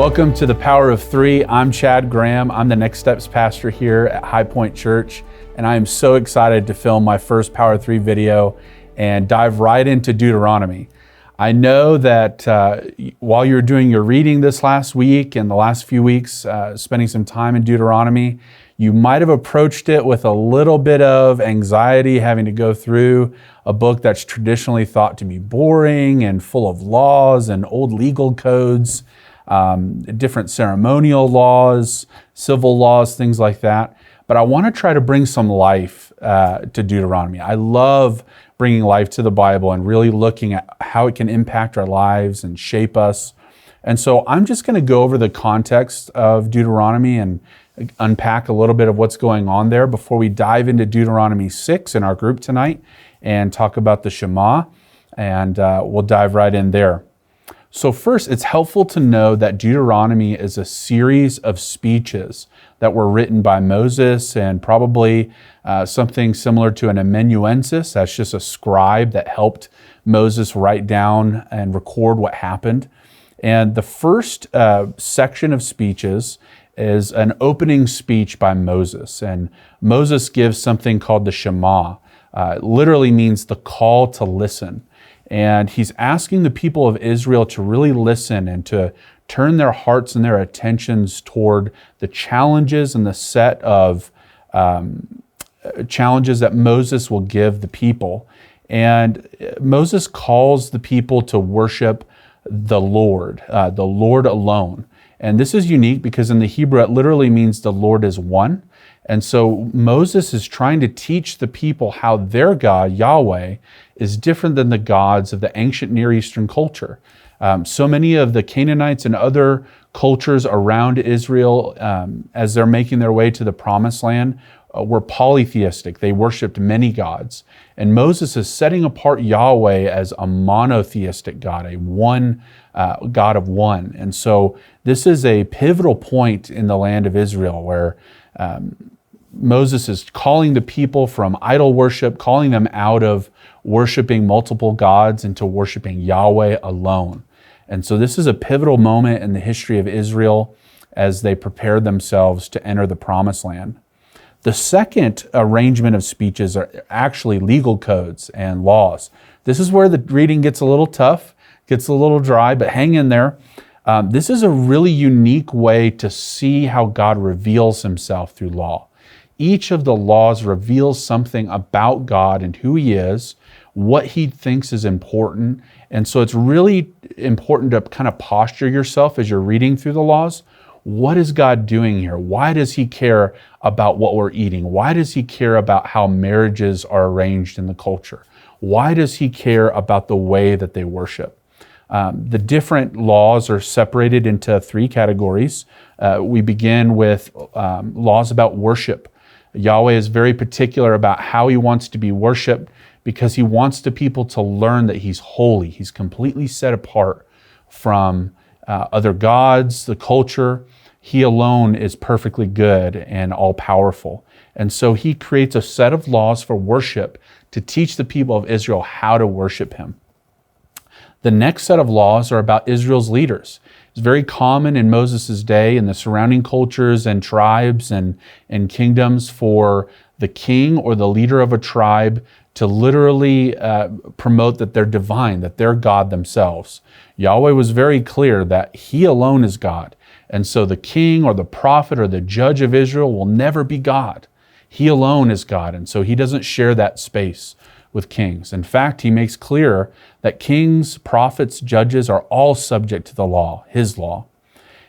Welcome to the Power of Three. I'm Chad Graham. I'm the Next Steps pastor here at High Point Church, and I am so excited to film my first Power of Three video and dive right into Deuteronomy. I know that while you're doing your reading this last week and the last few weeks, spending some time in Deuteronomy, you might have approached it with a little bit of anxiety, having to go through a book that's traditionally thought to be boring and full of laws and old legal codes, different ceremonial laws, civil laws, things like that. But I want to try to bring some life to Deuteronomy. I love bringing life to the Bible and really looking at how it can impact our lives and shape us. And so I'm just going to go over the context of Deuteronomy and unpack a little bit of what's going on there before we dive into Deuteronomy 6 in our group tonight and talk about the Shema, and we'll dive right in there. So first, it's helpful to know that Deuteronomy is a series of speeches that were written by Moses, and probably something similar to an amanuensis. That's just a scribe that helped Moses write down and record what happened. And the first section of speeches is an opening speech by Moses. And Moses gives something called the Shema. It literally means the call to listen. And he's asking the people of Israel to really listen and to turn their hearts and their attentions toward the challenges and the set of challenges that Moses will give the people. And Moses calls the people to worship the Lord alone. And this is unique because in the Hebrew, it literally means the Lord is one. And so Moses is trying to teach the people how their God, Yahweh, is different than the gods of the ancient Near Eastern culture. So many of the Canaanites and other cultures around Israel, as they're making their way to the Promised Land, were polytheistic. They worshiped many gods. And Moses is setting apart Yahweh as a monotheistic God, a one God of one. And so this is a pivotal point in the land of Israel where Moses is calling the people from idol worship, calling them out of worshiping multiple gods into worshiping Yahweh alone. And so this is a pivotal moment in the history of Israel as they prepare themselves to enter the Promised Land. The second arrangement of speeches are actually legal codes and laws. This is where the reading gets a little tough, gets a little dry, but hang in there. This is a really unique way to see how God reveals himself through law. Each of the laws reveals something about God and who he is, what he thinks is important. And so it's really important to kind of posture yourself as you're reading through the laws. What is God doing here? Why does he care about what we're eating? Why does he care about how marriages are arranged in the culture? Why does he care about the way that they worship? The different laws are separated into three categories. We begin with laws about worship. Yahweh is very particular about how he wants to be worshiped because he wants the people to learn that he's holy. He's completely set apart from other gods, the culture. He alone is perfectly good and all-powerful. And so he creates a set of laws for worship to teach the people of Israel how to worship him. The next set of laws are about Israel's leaders. It's very common in Moses' day in the surrounding cultures and tribes and kingdoms for the king or the leader of a tribe to literally promote that they're divine, that they're God themselves. Yahweh was very clear that he alone is God. And so the king or the prophet or the judge of Israel will never be God. He alone is God. And so he doesn't share that space with kings. In fact, he makes clear that kings, prophets, judges are all subject to the law, his law.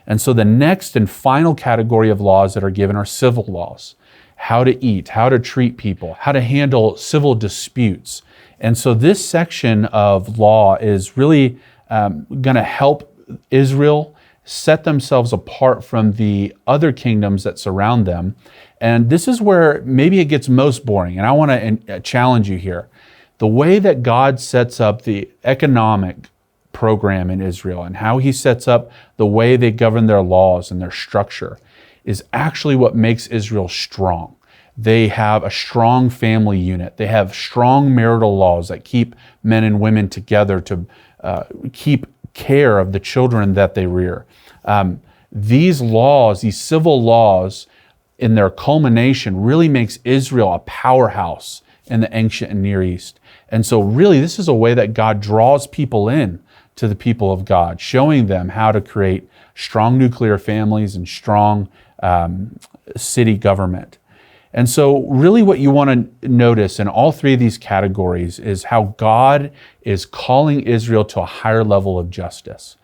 And so the next and final category of laws that are given are civil laws. How to eat, how to treat people, how to handle civil disputes. And so this section of law is really going to help Israel set themselves apart from the other kingdoms that surround them. And this is where maybe it gets most boring. And I want to challenge you here. The way that God sets up the economic program in Israel and how he sets up the way they govern their laws and their structure is actually what makes Israel strong. They have a strong family unit. They have strong marital laws that keep men and women together to keep care of the children that they rear. These laws, these civil laws, in their culmination, really makes Israel a powerhouse in the ancient and Near East. And so really, this is a way that God draws people in to the people of God, showing them how to create strong nuclear families and strong city government. And so really what you want to notice in all three of these categories is how God is calling Israel to a higher level of justice.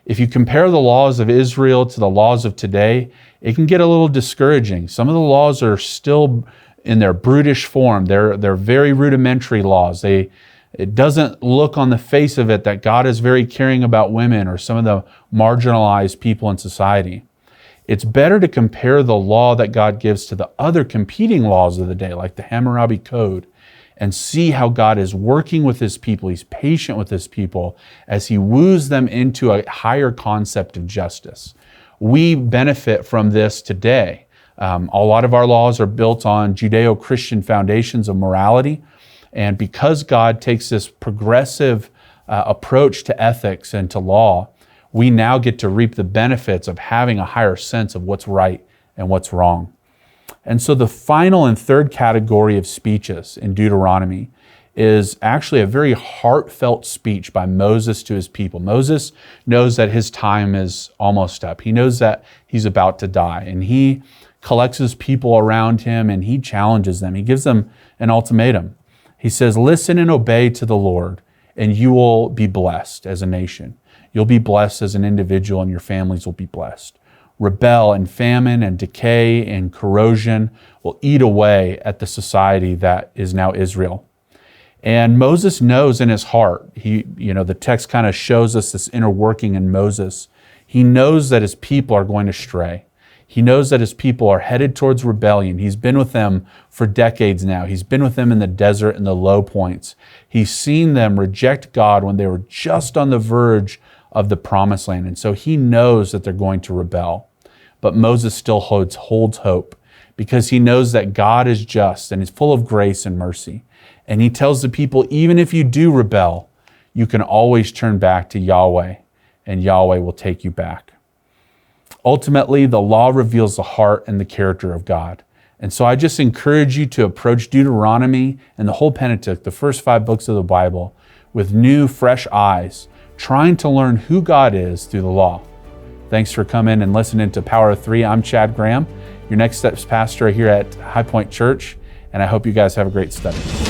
If you compare the laws of Israel to the laws of today, it can get a little discouraging. Some of the laws are still in their brutish form. They're very rudimentary laws. It doesn't look on the face of it that God is very caring about women or some of the marginalized people in society. It's better to compare the law that God gives to the other competing laws of the day, like the Hammurabi Code, and see how God is working with his people. He's patient with his people as he woos them into a higher concept of justice. We benefit from this today. A lot of our laws are built on Judeo-Christian foundations of morality. And because God takes this progressive approach to ethics and to law, we now get to reap the benefits of having a higher sense of what's right and what's wrong. And so the final and third category of speeches in Deuteronomy is actually a very heartfelt speech by Moses to his people. Moses knows that his time is almost up. He knows that he's about to die, and he collects his people around him and he challenges them. He gives them an ultimatum. He says, "Listen and obey to the Lord, and you will be blessed as a nation. You'll be blessed as an individual, and your families will be blessed. Rebel and famine and decay and corrosion will eat away at the society that is now Israel." And Moses knows in his heart, the text kind of shows us this inner working in Moses. He knows that his people are going to stray. He knows that his people are headed towards rebellion. He's been with them for decades now. He's been with them in the desert and the low points. He's seen them reject God when they were just on the verge of the promised land. And so he knows that they're going to rebel. But Moses still holds hope because he knows that God is just and is full of grace and mercy. And he tells the people, even if you do rebel, you can always turn back to Yahweh, and Yahweh will take you back. Ultimately, the law reveals the heart and the character of God. And so I just encourage you to approach Deuteronomy and the whole Pentateuch, the first 5 books of the Bible, with new, fresh eyes, trying to learn who God is through the law. Thanks for coming and listening to Power of 3. I'm Chad Graham, your Next Steps pastor here at High Point Church, and I hope you guys have a great study.